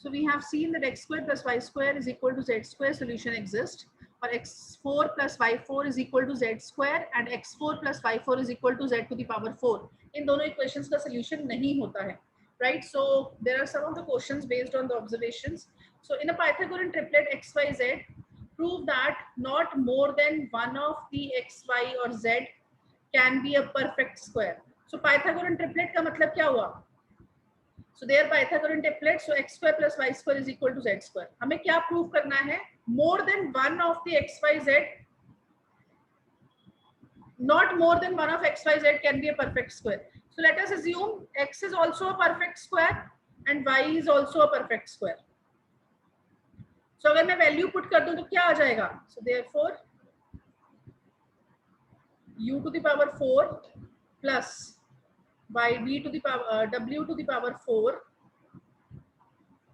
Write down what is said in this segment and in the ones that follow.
So we have seen that x square plus y square is equal to z square solution exists, or x4 plus y4 is equal to z square and x4 plus y4 is equal to z to the power 4. इन दोनों equations का solution नहीं होता है, right? So there are some of the questions based on the observations. So in a Pythagorean triplet x, y, z, prove that not more than one of the x, y or z can be a perfect square. So Pythagorean triplet का मतलब क्या हुआ? So they are Pythagorean triplet. So x square plus y square is equal to z square. हमें क्या prove करना है? More than one of the x, y, z. Not more than one of x, y, z can be a perfect square. So let us assume x is also a perfect square and y is also a perfect square. So अगर मैं value put कर दूं तो क्या आ जाएगा? So therefore u to the power 4 plus y to the power w to the power 4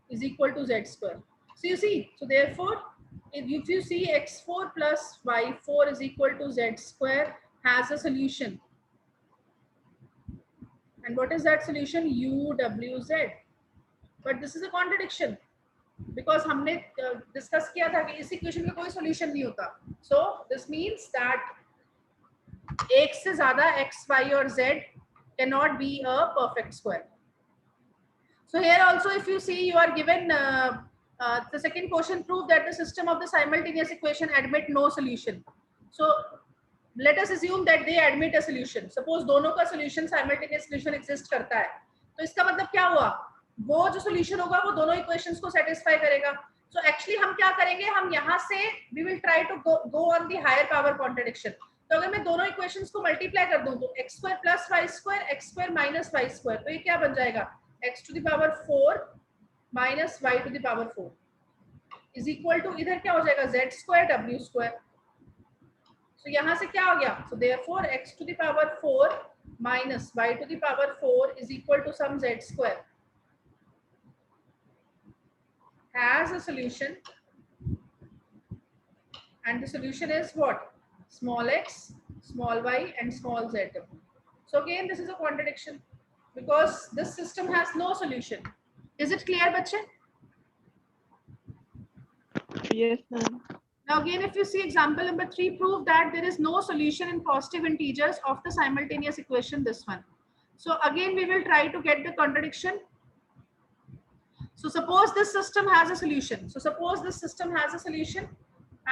is equal to z square. So you see, so therefore if you see x4 plus y4 is equal to z square has a solution. And what is that solution? U W Z. But this is a contradiction because हमने discuss किया था कि इस equation का कोई solution नहीं होता. So this means that एक से ज़्यादा x, y और z cannot be a perfect square. So here also if you see you are given the second question, prove that the system of the simultaneous equation admit no solution. So let us assume that they admit a solution. Suppose दोनों का solution simultaneous solution exist करता है, तो इसका मतलब क्या हुआ? वो जो solution होगा वो दोनों equations को satisfy करेगा. So actually हम क्या करेंगे? हम यहाँ से we will try to go on the higher power contradiction. तो अगर मैं दोनों equations को multiply कर दूं तो x square plus y square, x square minus y square, तो ये क्या बन जाएगा? x to the power 4 minus y to the power 4 is equal to इधर क्या हो जाएगा? z square w square. So यहाँ से क्या हो गया? So therefore x to the power 4 minus y to the power 4 is equal to some z square has a solution, and the solution is what? Small x, small y and small z. So again this is a contradiction because this system has no solution. Is it clear, bachche? Yes, ma'am. Now again, if you see example number 3, prove that there is no solution in positive integers of the simultaneous equation, this one. So again, we will try to get the contradiction. So suppose this system has a solution. So suppose this system has a solution,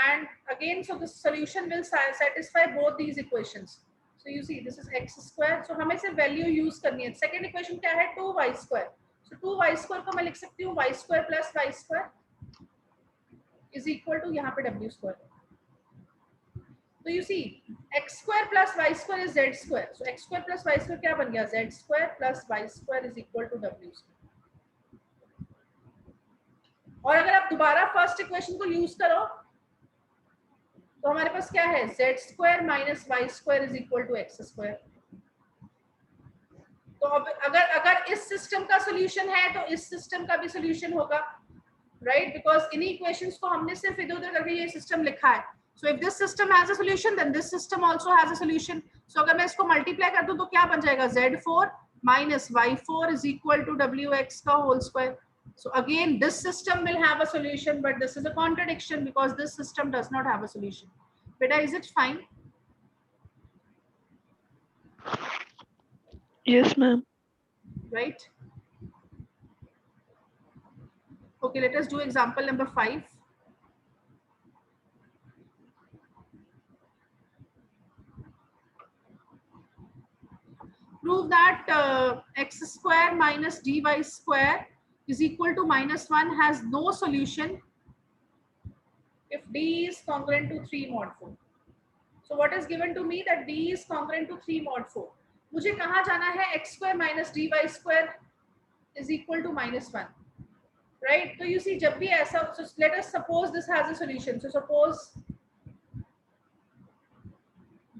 and again, so the solution will satisfy both these equations. So you see, this is x square. So हमें सिर्फ value use करनी है. Second equation क्या है? 2y square. So 2y square को मैं लिख सकती हूँ y square plus y square is equal to यहाँ पे w square. So you see x square plus y square is z square. So x square plus y square क्या बन गया? Z square plus y square is equal to w square. और अगर आप दोबारा first equation को use करो तो हमारे पास क्या है? z square minus y square is equal to x square. तो अब अगर इस सिस्टम का सॉल्यूशन है तो इस सिस्टम का भी सॉल्यूशन होगा, राइट? बिकॉज इन इक्वेशंस को हमने सिर्फ इधर उधर करके ये सिस्टम लिखा है. So if this system has a solution then this system also has a solution. So अगर मैं इसको मल्टीप्लाई कर दूं तो क्या बन जाएगा? z4 minus y4 is equal to wx का whole square. So again this system will have a solution, but this is a contradiction because this system does not have a solution. Beta, is it fine? Yes, ma'am. Right? Okay, let us do example number 5. Prove that x square minus dy square is equal to minus 1 has no solution if d is congruent to 3 mod 4. So what is given to me? That d is congruent to 3 mod 4. मुझे कहाँ जाना है? x square minus dy square is equal to minus 1. Right? So you see, जब भी ऐसा, so let us suppose this has a solution. So suppose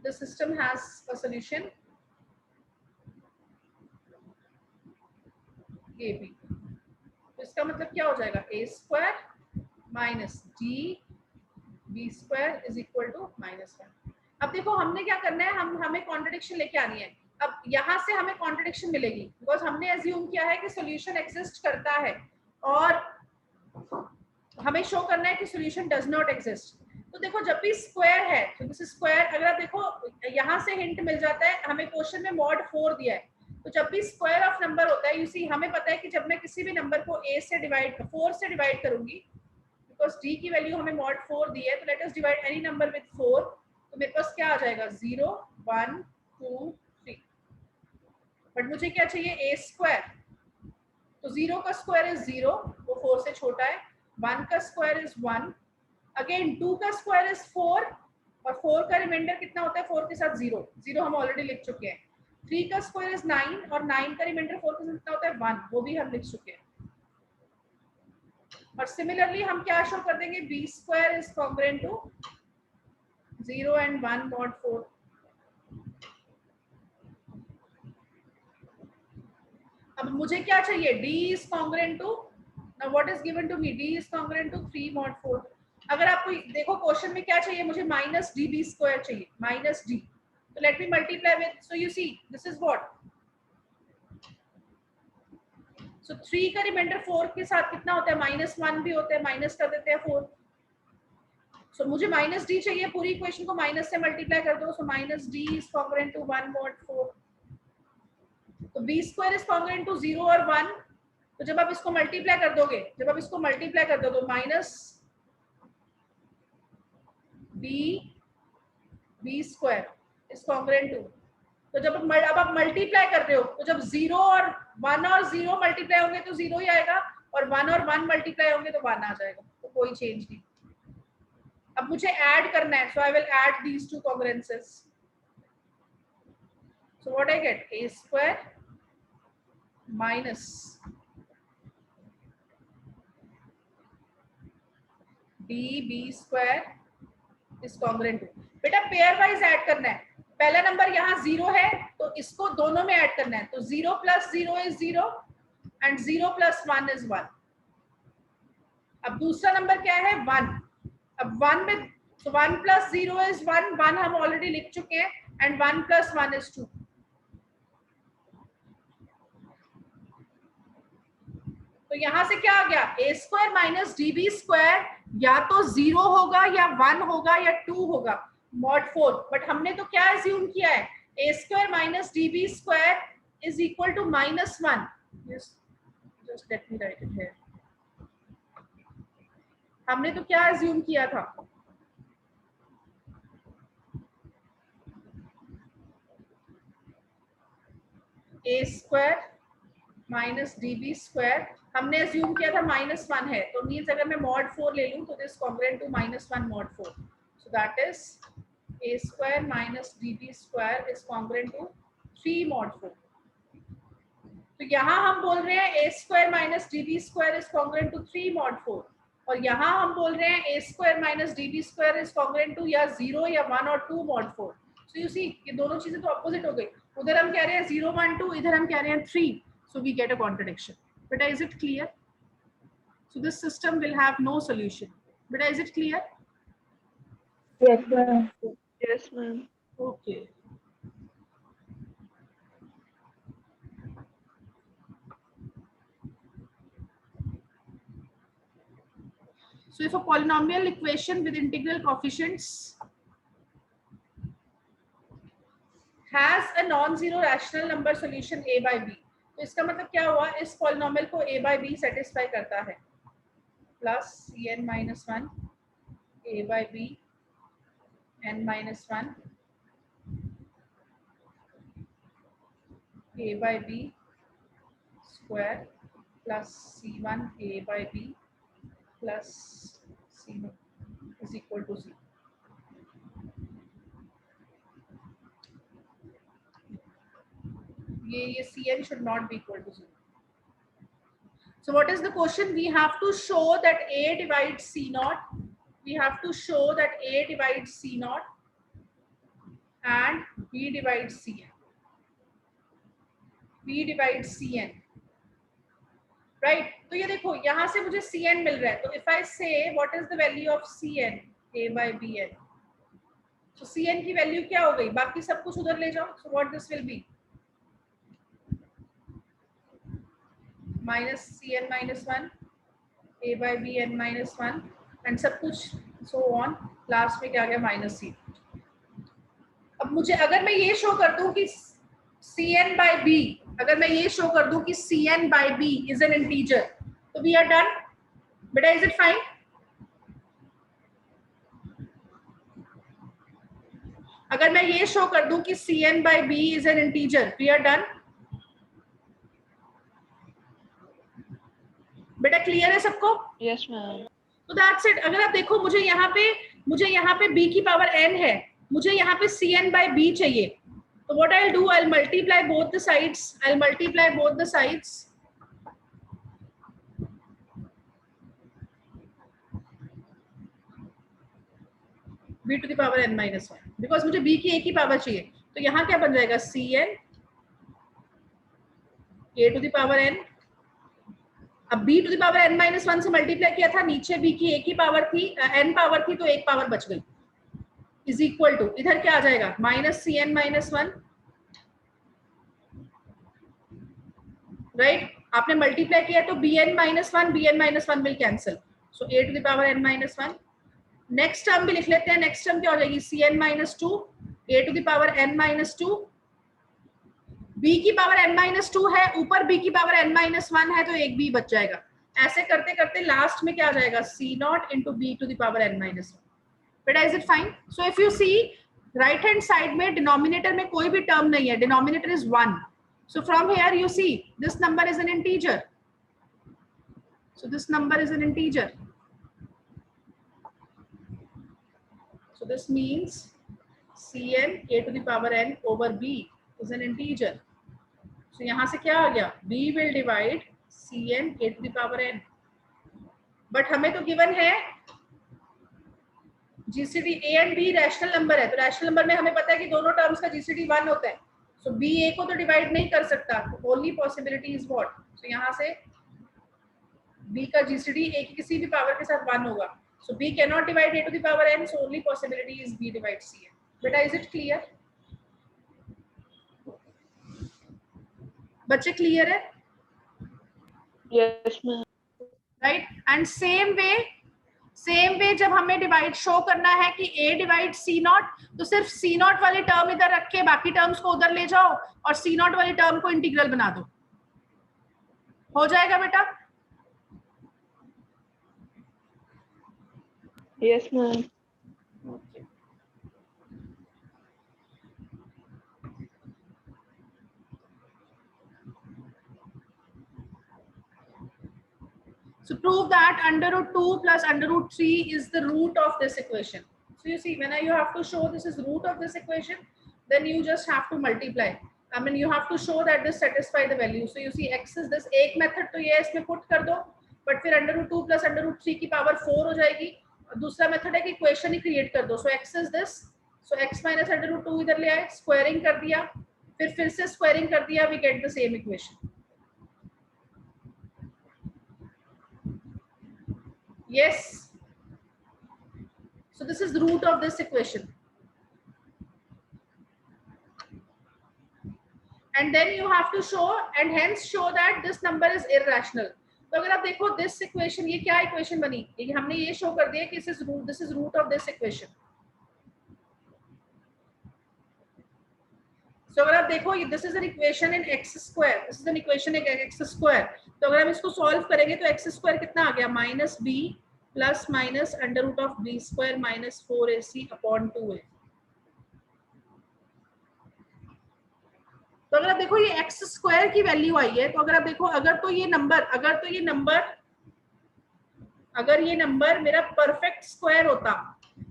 the system has a solution AB. तो इसका मतलब क्या हो जाएगा? A square minus d b square is equal to minus 1. अब देखो हमने क्या करना है, हमें कॉन्ट्रडिक्शन लेके आनी है. अब यहाँ से हमें कॉन्ट्रडिक्शन मिलेगी बिकॉज हमने एज्यूम किया है कि सॉल्यूशन एग्जिस्ट करता है और हमें शो करना है कि सॉल्यूशन डज नॉट एग्जिस्ट। तो देखो जब भी स्क्वायर है तो दिस स्क्वायर, अगर आप देखो यहाँ से हिंट मिल जाता है, हमें क्वेश्चन में मॉड 4 दिया है, तो जब भी स्क्वायर ऑफ नंबर होता है, यू सी हमें पता है कि जब मैं किसी भी नंबर को a से डिवाइड 4 से डिवाइड करूंगी, बिकॉज d की वैल्यू हमें मॉड 4 दी है, तो let us divide any number with 4, तो मेरे पास क्या आ जाएगा 0 1 2 3। बट मुझे क्या चाहिए a स्क्वायर, तो 0 का स्क्वायर इज 0, वो 4 से छोटा है, 1 का स्क्वायर इज 1, अगेन 2 का स्क्वायर इज 4, और 4 का रिमाइंडर कितना होता है 4 के साथ 0, 0 हम ऑलरेडी लिख चुके हैं। 3 का स्क्वायर इज 9, और 9 का रिमाइंडर 4 के साथ कितना होता है 1, वो भी हम लिख चुके हैं। और सिमिलरली हम क्या शो कर देंगे, b square is congruent to 0 and 1 mod 4। अब मुझे क्या चाहिए, d is congruent to, now what is given to me, d is congruent to 3 mod 4। अगर आपको देखो क्वेश्चन में क्या चाहिए, मुझे माइनस डी बी स्क्वायर चाहिए, माइनस डी, तो let me multiply with, so you see this is what, so 3 का रिमाइंडर 4 के साथ कितना होता है, -1 भी होता है, माइनस कर देते हैं 4, सो मुझे माइनस डी चाहिए, पूरी इक्वेशन को माइनस से मल्टीप्लाई कर दो, so minus D is congruent to 1 mod 4। तो b square is congruent to 0 और 1, तो जब आप इसको मल्टीप्लाई कर दोगे, जब आप इसको मल्टीप्लाई कर दो, तो minus b square is congruent to, तो जब अब आप मल्टीप्लाई कर रहे हो, तो जब 0 और 1 और 0 मल्टीप्लाई होंगे तो 0 ही आएगा, और 1 और 1 मल्टीप्लाई होंगे तो 1 आ जाएगा, तो कोई चेंज नहीं। अब मुझे ऐड करना है, so I will add these to congruences, so what I get, a square minus b square is congruent to, बेटा पेयर वाइज ऐड करना है, पहला नंबर यहाँ 0 है तो इसको दोनों में ऐड करना है, तो 0 + 0 इज 0 एंड 0 + 1 इज 1। अब दूसरा नंबर क्या है 1, अब 1 में, so 1 + 0 इज 1, 1 हम ऑलरेडी लिख चुके हैं, एंड 1 + 1 इज 2। तो यहां से क्या आ गया, a square minus db square या तो 0 होगा या 1 होगा या 2 होगा mod 4, बट हमने तो क्या एज्यूम किया है, a square minus db square is equal to -1। Just let me write it here, हमने तो क्या एज्यूम किया था, a square minus db square, हमने एज्यूम किया था -1 है, तो मींस अगर मैं mod 4 ले लूं तो this congruent to -1 mod 4, so that is a square minus db square is congruent to 3 mod 4। तो यहाँ हम बोल रहे हैं a square minus db square is congruent to 3 mod 4, और यहाँ हम बोल रहे हैं a square minus db square is congruent to या 0 या 1 और 2 mod 4। सो यू सी ये दोनों चीजें तो अपोजिट हो गई, उधर हम कह रहे हैं 0 1 2, इधर हम कह रहे हैं 3, so we get a contradiction. But is it clear? So this system will have no solution. But is it clear? Yes, ma'am. Yes, ma'am. Okay. So if a polynomial equation with integral coefficients has a non-zero rational number solution a by b, तो इसका मतलब क्या हुआ, इस polynomial को a by b satisfy करता है, plus cn minus 1 a by b n minus 1 a by b square plus c1 a by b plus c1 is equal to 0। ये cn should not be equal to 0. So what is the question? We have to show that a divides c naught. We have to show that a divides c naught and b divides cn. b divides cn. Right? तो ये देखो यहाँ से मुझे cn मिल रहा है, तो if I say what is the value of cn, a by bn, so cn की वैल्यू क्या हो गई, बाकी सब कुछ उधर ले जाओ, so what this will be, minus cn minus 1 a a by b n minus 1 and सब कुछ सो ऑन, लास्ट में क्या आ गया माइनस सी। अब मुझे अगर मैं ये शो कर दूं कि सी एन बाई बी, अगर मैं ये शो कर दूं कि C N by B is an integer, तो वी आर डन बेटा, इज इट फाइन? अगर मैं ये शो कर दूं कि C N by B is an integer, we are done बेटा, क्लियर है सबको? Yes, ma'am. तो दैट्स इट। अगर आप देखो मुझे यहाँ पे b की पावर n है, मुझे यहाँ पे cn by b चाहिए, तो what I will do, I will multiply both the sides, I will multiply both the sides b to the power n minus 1, because मुझे b की एक ही पावर चाहिए। तो यहाँ क्या बन जाएगा, cn a to the power n, अब b to the power n minus 1 से मल्टीप्लाई किया था, नीचे b की एक ही पावर थी, n पावर थी, तो एक पावर बच गई, इज इक्वल टू इधर क्या आ जाएगा, minus C N minus 1, right? आपने मल्टीप्लाई किया तो bn minus 1 will cancel, so a to the power n minus 1। Next term भी लिख लेते हैं, नेक्स्ट टर्म क्या हो जाएगी, cn minus 2 a to the power n minus 2, b की पावर n minus 2 है, ऊपर b की पावर n minus 1 है, तो एक b बच जाएगा। ऐसे करते करते लास्ट में क्या आ जाएगा, c not into b to the power n minus 1। बेटा is it fine? So if you see right hand side में डिनोमिनेटर में कोई भी टर्म नहीं है, denominator is 1, so from here you see this number is an integer, so this number is an integer, so this means cn a to the power n over b is an integer, so यहाँ से क्या आ गया, b will divide cn a to the power n, but हमें तो given है GCD a and b rational number है, तो rational number में हमें पता है कि दोनों टर्म्स का GCD 1 होता है, so b a को तो डिवाइड नहीं कर सकता, तो only possibility is what, so यहाँ से b का GCD a की किसी भी पावर के साथ 1 होगा, so b cannot divide a to the power n, so only possibility is b divides cn। बेटा is it clear? बच्चे क्लियर है? Yes, ma'am. Right? And same way जब हमें डिवाइड शो करना है कि a डिवाइड c नॉट, तो सिर्फ c नॉट वाली टर्म इधर रख के बाकी टर्म्स को उधर ले जाओ और c नॉट वाली टर्म को इंटीग्रल बना दो, हो जाएगा बेटा? Yes, ma'am. Okay. So prove that under root 2 plus under root 3 is the root of this equation. So you see, when you have to show this is root of this equation, then you just have to multiply. I mean, you have to show that this satisfy the value. So you see, x is this, एक method तो ये इसमें put कर दो, but फिर under root 2 plus under root 3 की power 4 हो जाएगी, और दूसरा मेथड है कि इक्वेशन ही क्रिएट कर दो। So x is this, so x minus under root 2 इधर ले आए, स्क्वायरिंग कर दिया, फिर से स्क्वायरिंग कर दिया, we get the same equation. Yes, so this is root of this equation, and then you have to show and hence show that this number is irrational. तो अगर आप देखो this equation, ये क्या equation बनी, ये हमने ये show कर दिया कि this is root of this equation. तो अगर आप देखो this is an equation in x square, this is an equation in x square, तो अगर हम इसको सॉल्व करेंगे तो x स्क्वायर कितना आ गया, minus B plus minus under root of B square minus 4ac upon 2a। तो अगर आप देखो ये x स्क्वायर की वैल्यू आई है, तो अगर आप देखो अगर ये नंबर मेरा परफेक्ट स्क्वायर होता,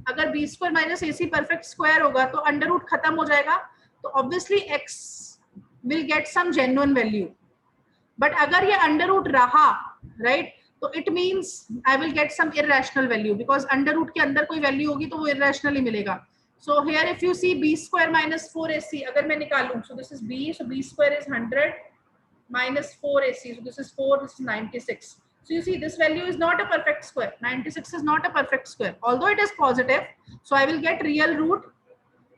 अगर B square minus ac perfect square होगा तो अंडर रूट खत्म हो जाएगा, तो obviously x will get some genuine value. But अगर ये अंडर रूट रहा, राइट, तो it means I will get some irrational value, because under root के अंदर कोई वैल्यू होगी तो वो इररेशनल ही मिलेगा। So here if you see b square minus 4ac, अगर मैं निकालूं, so this is b, so b square is 100 minus 4ac, so this is 4, this is 96. So you see this value is not a perfect square, 96 is not a perfect square, although it is positive, so I will get real root,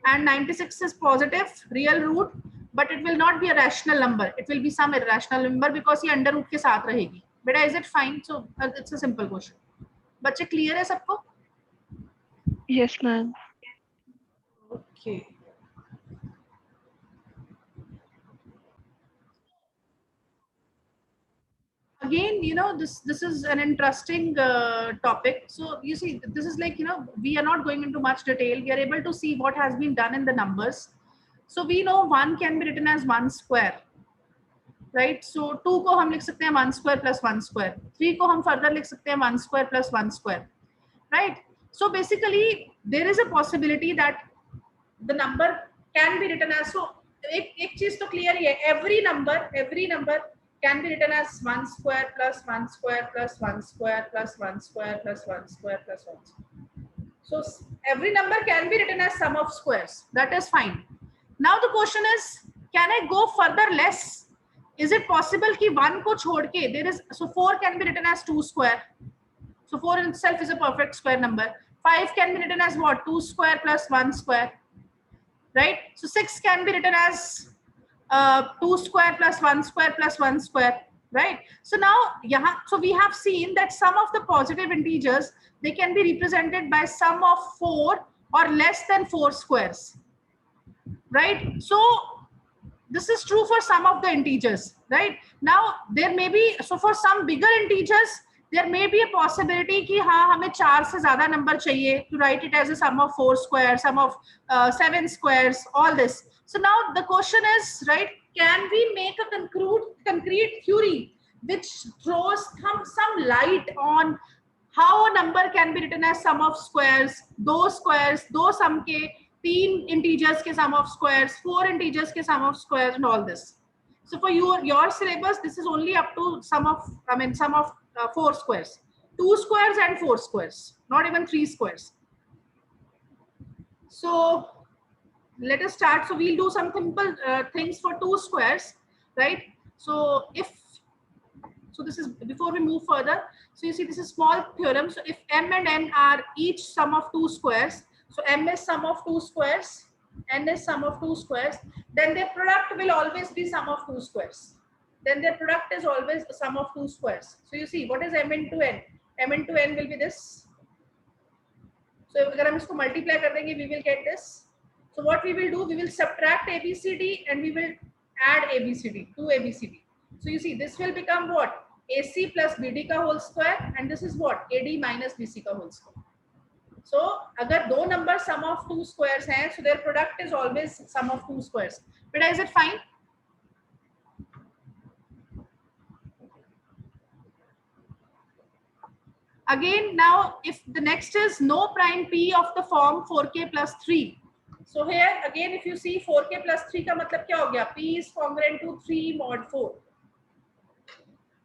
and 96 is positive real root, but it will not be a rational number, it will be some irrational number because ये under root के साथ रहेगी। बेटा is it fine? So it's a simple question. बच्चे clear है सबको? Yes, ma'am. Okay. Again, you know, this is an interesting topic. So you see, this is like, you know, we are not going into much detail. We are able to see what has been done in the numbers. So we know 1 can be written as 1 square, right? So 2 को हम लिख सकते हैं 1 square plus 1 square. 3 को हम further लिख सकते हैं 1 square plus 1 square, right? So basically there is a possibility that the number can be written as, so एक चीज तो क्लियर ही है, every number can be written as 1 square plus 1 square plus 1 square plus 1 square plus 1 square plus 1 square. So every number can be written as sum of squares. That is fine. Now the question is, can I go further less? Is it possible कि 1 को छोड़ के there is, so 4 can be written as 2 square. So 4 itself is a perfect square number. 5 can be written as what? 2 square plus 1 square. Right? So 6 can be written as 2 square plus 1 square plus 1 square, right? So now so we have seen that some of the positive integers, they can be represented by sum of 4 or less than 4 squares, right? So this is true for some of the integers, right? Now there may be, so for some bigger integers there may be a possibility कि हाँ हमें 4 से ज़्यादा number चाहिए to write it as a sum of 4 squares, sum of 7 squares, all this. So now the question is, right, can we make a concrete theory which throws some light on how a number can be written as sum of squares, दो sum के, 3 integers के sum of squares, 4 integers के sum of squares, and all this. So for your syllabus, this is only up to sum of 4 squares, 2 squares and 4 squares, not even 3 squares. So let us start. So we'll do some simple things for 2 squares, right? So this is before we move further. So you see, this is small theorem. So if m and n are each sum of 2 squares, so m is sum of 2 squares, n is sum of 2 squares, then their product will always be sum of 2 squares. Then their product is always the sum of 2 squares. So you see, what is m into n? M into n will be this. So if we multiply, we will get this. So what we will do, we will subtract ABCD and we will add ABCD to ABCD. So you see, this will become what? AC plus BD ka whole square, and this is what? AD minus BC ka whole square. So agar do numbers sum of 2 squares hai, so their product is always sum of 2 squares. But is it fine? Again, now if the next is no prime P of the form 4k plus 3. So here again, if you see 4k plus 3 का मतलब क्या हो गया? P is congruent to 3 mod 4.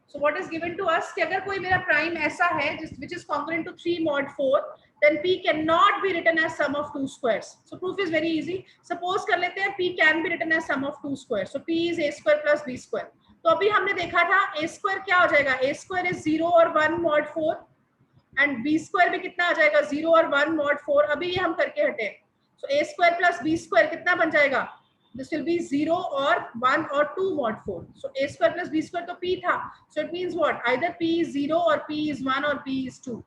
So what is given to us कि अगर कोई मेरा prime ऐसा है which is congruent to 3 mod 4, then P cannot be written as sum of 2 squares. So proof is very easy. Suppose कर लेते हैं P can be written as sum of 2 squares. So P is a square plus b square. तो अभी हमने देखा था a square क्या हो जाएगा? A square is 0 और 1 mod 4 and b square भी कितना आ जाएगा? 0 और 1 mod 4. अभी ये हम करके हटे. So a square plus b square कितना बन जाएगा? This will be 0 or 1 or 2 mod 4. So a square plus b square तो p था. So it means what? Either p is 0 or p is 1 or p is 2.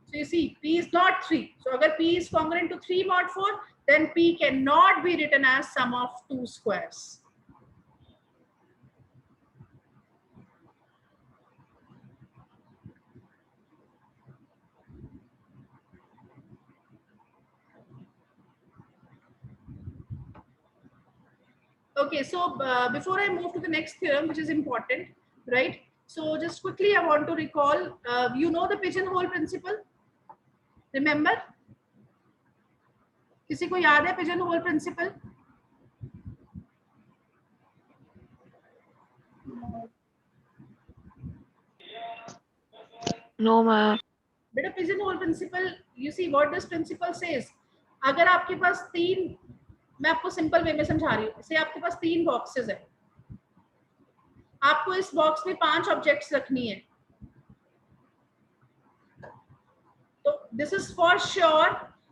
So you see, p is not 3. So agar p is congruent to 3 mod 4, then p cannot be written as sum of 2 squares. Okay, so before I move to the next theorem, which is important, right? So just quickly, I want to recall, you know the pigeonhole principle? Remember? किसी को याद है pigeonhole principle? No, ma'am. But a pigeonhole principle, you see what this principle says. अगर आपके पास 3, मैं आपको simple way में समझा रही हूँ, जैसे आपके पास 3 बॉक्सेस है, आपको इस बॉक्स में 5 ऑब्जेक्ट्स रखनी है, तो this is for sure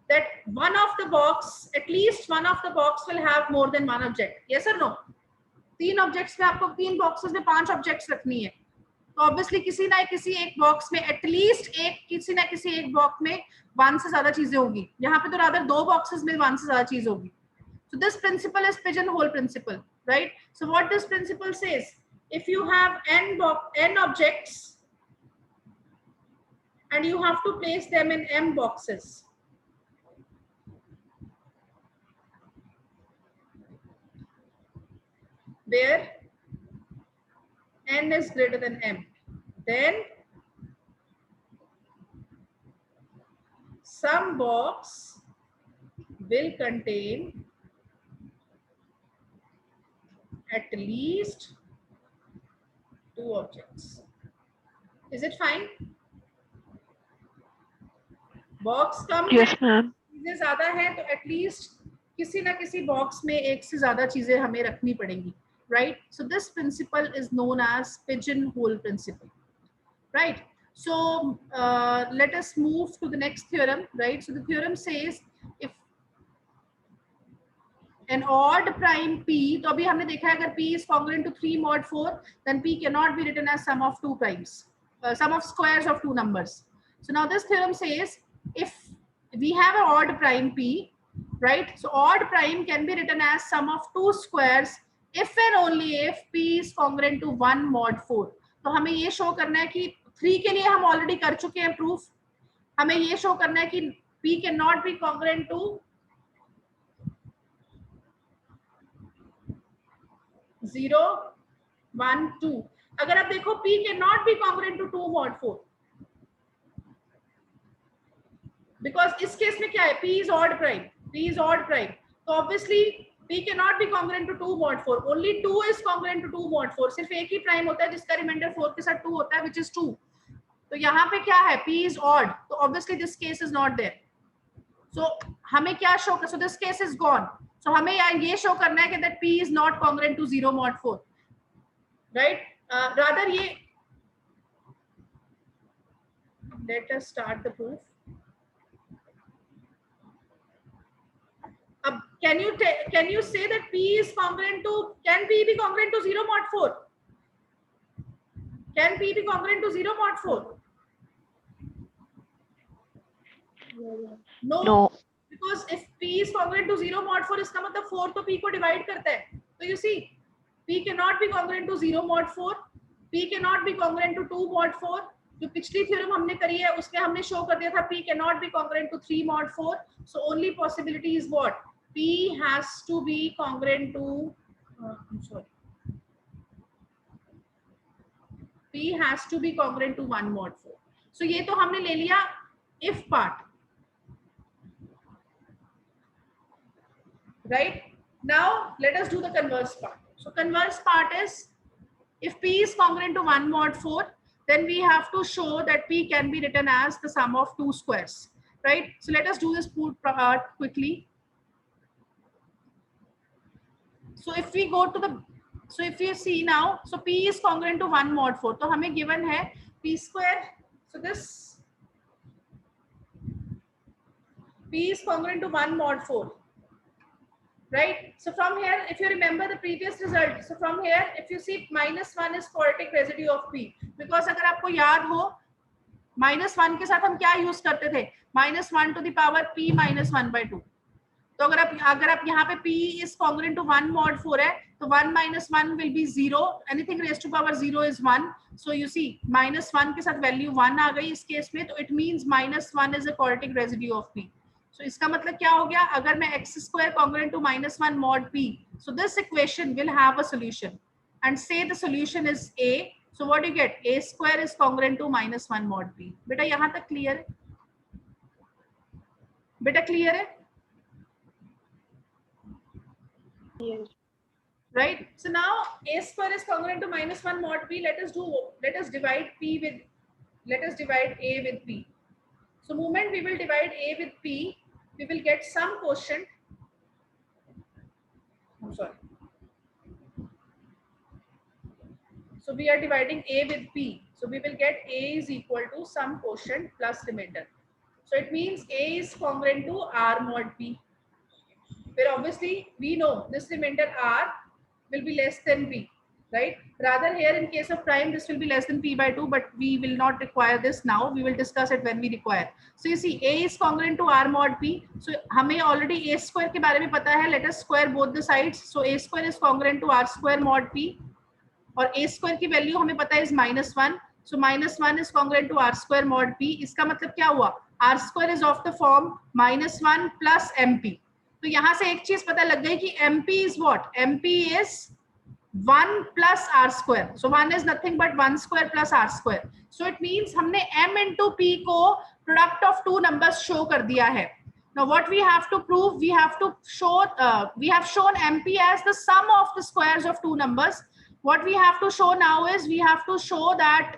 that one of the box, at least one of the box will have more than one object. Yes or no? 3 objects में आपको 3 बॉक्सेस में 5 ऑब्जेक्ट्स रखनी है. तो ऑब्वियसली किसी ना किसी एक बॉक्स में एटलीस्ट एक किसी ना किसी एक बॉक्स में 1 से ज्यादा चीजें होगी. यहाँ पे तो रादर 2 बॉक्सेस में 1 से ज्यादा चीज होगी. So this principle is pigeonhole principle, right? So what this principle says, if you have n objects and you have to place them in m boxes, where n is greater than m, then some box will contain at least 2 objects. Is it fine? Box come Yes, ma'am. चीजें ज्यादा है तो at least किसी ना किसी box में एक से ज्यादा चीजें हमें रखनी पड़ेंगी, right? So this principle is known as pigeonhole principle, right? So let us move to the next theorem, right? So the theorem says if an odd prime p, तो अभी हमने देखा है अगर p is congruent to 3 mod 4, then p cannot be written as sum of 2 primes, sum of squares of 2 numbers. So now this theorem says if we have an odd prime p, right? So odd prime can be written as sum of 2 squares if and only if p is congruent to 1 mod 4. तो हमें ये show करना है कि 3 के लिए हम already कर चुके हैं प्रूफ. हमें ये शो करना है कि p can not be congruent to 0 1 2. अगर आप देखो p can not be congruent to 2 mod 4, because इस केस में क्या है, p is odd prime, p is odd prime, तो obviously p cannot be congruent to 2 mod 4. only 2 is congruent to 2 mod 4. सिर्फ एक ही प्राइम होता है जिसका रिमाइंडर 4 के साथ 2 होता है, which is 2. तो यहाँ पे क्या है, p is odd, तो obviously this case is not there. So हमें क्या शो कर, so this case is gone. So हमें ये शो करना है कि that p is not congruent to 0 mod 4, right? Rather ये let us start the proof. Can you say that p is congruent to, can p be congruent to 0 mod 4? Can p be congruent to 0 mod 4? No. Because if p is congruent to 0 mod 4, इसका मतलब 4 तो p को divide करता है. तो you see, p cannot be congruent to 0 mod 4. p cannot be congruent to 2 mod 4. जो पिछली theorem हमने करी है उसमें हमने शो कर दिया था p cannot be congruent to 3 mod 4. So only possibility is what? p has to be congruent to p has to be congruent to 1 mod 4. So ये तो हमने ले लिया if part, right? Now let us do the converse part. So converse part is if p is congruent to 1 mod 4, then we have to show that p can be written as the sum of 2 squares, right? So let us do this part quickly. So if we go to the, so if you see now, so p is congruent to 1 mod 4, तो हमें given है p square. So this p is congruent to 1 mod 4, right? So from here, if you remember the previous result, so from here, if you see -1 is quadratic residue of p, because अगर आपको याद हो -1 के साथ हम क्या use करते थे, -1 to the power p minus 1/2. तो अगर आप यहाँ पे p is congruent to 1 mod 4 है, तो 1 minus 1 will be 0. Anything raised to power 0 is 1. So you see -1 के साथ वैल्यू 1 आ गई इस केस में, तो it means -1 is a quadratic residue of p. So इसका मतलब क्या हो गया, अगर मैं x square congruent to -1 mod p, so this equation will have a solution, and say the solution is a. So what do you get? A square is congruent to -1 mod p. बेटा यहाँ तक clear है? बेटा clear है? Yes. Right? So now a square is congruent to -1 mod p. Let us divide a with p. So moment we will divide a with p, we will get some quotient. I'm sorry. So we are dividing a with p. So we will get a is equal to some quotient plus remainder. So it means a is congruent to r mod p. Where obviously we know this remainder r will be less than p. right? Rather here in case of prime this will be less than p by 2, but we will not require this now, we will discuss it when we require. So you see a is congruent to r mod p. So हमें already a square के बारे में पता है, let us square both the sides. So a square is congruent to r square mod p, और a square की value हमें पता है is -1. So -1 is congruent to r square mod p. इसका मतलब क्या हुआ, r square is of the form -1 plus mp. तो यहाँ से एक चीज पता लग गई कि mp is what, mp is 1 plus r square. So 1 is nothing but 1 square plus r square. So it means हमने m into p को product of two numbers show कर दिया है. Now what we have to prove, we have to show we have shown mp as the sum of the squares of two numbers. What we have to show now is we have to show that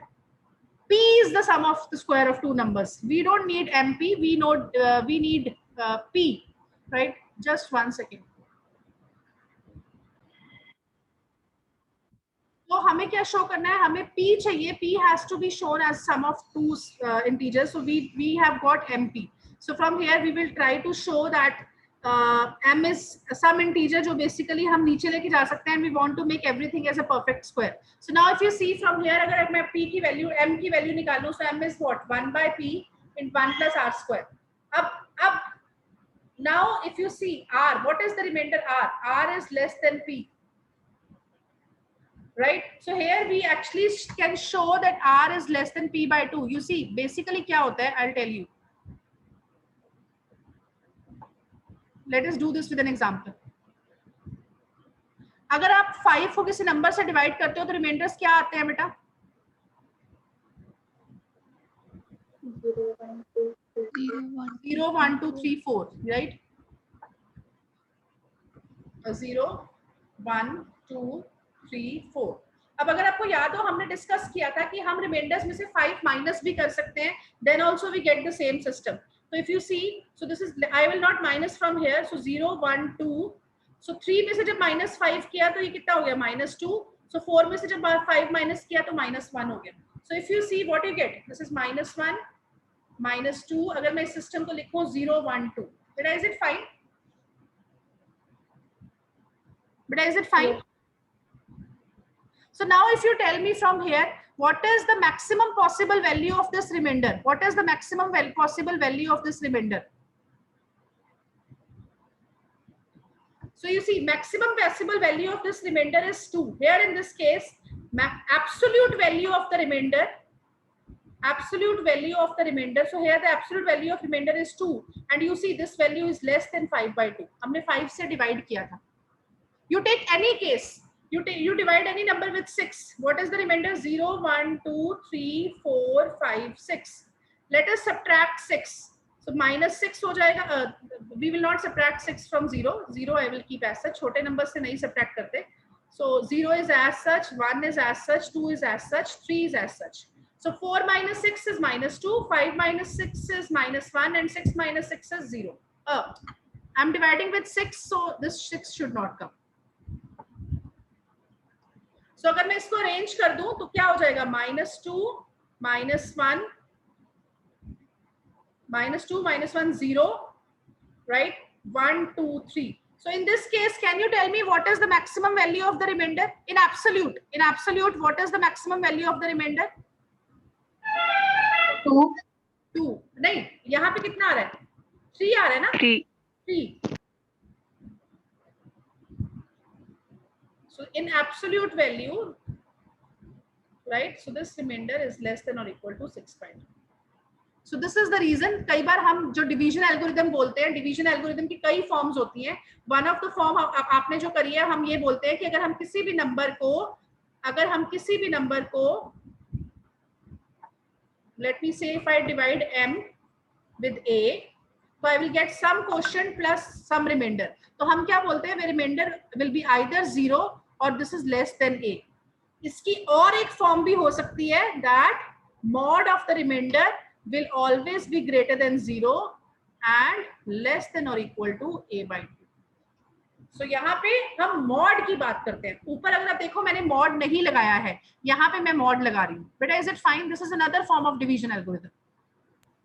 p is the sum of the square of two numbers. We don't need mp, we know we need p, right? Just 1 second. तो हमें क्या show करना है, हमें p चाहिए, p has to be shown as sum of two integers. So we have got mp. So from here we will try to show that m is some integer जो basically हम नीचे लेके जा सकते हैं, and we want to make everything as a perfect square. So now if you see from here, अगर मैं p की वैल्यू, m की वैल्यू निकालूं, so m is what, 1 by p in 1 plus r square. अब now if you see r, what is the remainder r? R is less than p, right? So here we actually can show that r is less than p by 2. You see basically क्या होता है, I'll tell you. Let us do this with an example. अगर आप 5 को किसी number से divide करते हो तो रिमाइंडर्स क्या आते हैं बेटा? 0 1 2 3 4, right? 0 1 2 3 4. अब अगर आपको याद हो, हमने डिस्कस किया था कि हम रिमाइंडर्स में से 5 माइनस भी कर सकते हैं, then also we get the same system. So if you see, so this is, I will not minus from here. So 0 1 2. So 3 में से जब -5 किया तो ये कितना हो गया, -2. So 4 में से जब 5 माइनस किया तो -1 हो गया. So if you see what you get, this is -1 -2. अगर मैं इस सिस्टम को लिखूं 0 1 2, बेटा is it fine? But is it fine? So now if you tell me from here, what is the maximum possible value of this remainder? What is the maximum possible value of this remainder? So you see maximum possible value of this remainder is 2. Here in this case, absolute value of the remainder, absolute value of the remainder. So here the absolute value of remainder is 2, and you see this value is less than 5 by 2. हमने 5 से divide किया था. You take any case. You divide any number with 6. What is the remainder? 0 1 2 3 4 5 6. Let us subtract 6. So -6 हो जाएगा. We will not subtract 6 from 0. 0 I will keep as such. छोटे number से नहीं subtract करते. So 0 is as such, 1 is as such, 2 is as such, 3 is as such. So 4 minus 6 is -2, 5 minus 6 is -1, and 6 minus 6 is 0. I'm dividing with 6, so this 6 should not come. So अगर मैं इसको arrange कर दूं तो क्या हो जाएगा, -2 -1 -2 -1 0, right? 1 2 3. So in this case, can you tell me what is the maximum value of the remainder in absolute? In absolute, what is the maximum value of the remainder? 2. नहीं, यहाँ पे कितना आ रहा है? 3 आ रहा है ना? 3. So in absolute value, right? So this remainder is less than or equal to 6. So this is the reason. कई बार हम जो डिवीजन एल्गोरिथम बोलते हैं, डिवीजन एल्गोरिथम की कई फॉर्म्स होती हैं. वन ऑफ द फॉर्म आपने जो करी है, हम ये बोलते हैं कि अगर हम किसी भी नंबर को let me say if I divide m with a, so I will get some quotient plus some remainder. तो हम क्या बोलते हैं, remainder will be either 0 or this is less than a. इसकी और एक फॉर्म भी हो सकती है, that mod of the remainder will always be greater than 0 and less than or equal to a by 2. So यहाँ पे हम mod की बात करते हैं. ऊपर अगर आप देखो मैंने mod नहीं लगाया है, यहाँ पे मैं mod लगा रही हूँ. बेटा is it fine? This is another form of division algorithm.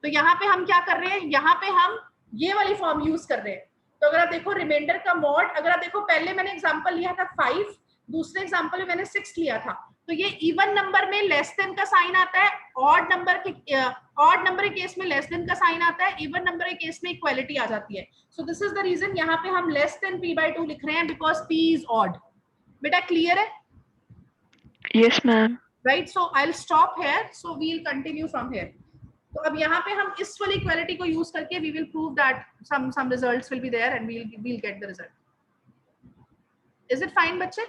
तो यहाँ पे हम क्या कर रहे हैं, यहाँ पे हम ये वाली फॉर्म यूज कर रहे हैं. तो अगर आप देखो रिमाइंडर का mod, अगर आप देखो पहले मैंने एग्जांपल लिया था 5, दूसरे एग्जांपल में मैंने 6 लिया था, तो ये इवन नंबर में लेस देन का साइन आता है, ऑड नंबर के केस में लेस देन का साइन आता है, इवन नंबर के केस में इक्वालिटी आ जाती है. So this is the reason यहाँ पे हम लेस देन p/2 लिख रहे हैं, बिकॉज p इज ऑड. बेटा क्लियर है? Yes, ma'am. Right. So I will stop here, so we will continue from here. तो अब यहाँ पे हम इस वाली इक्वालिटी को यूज करके we will prove that some results will be there and we'll get the result. Is it fine बच्चे?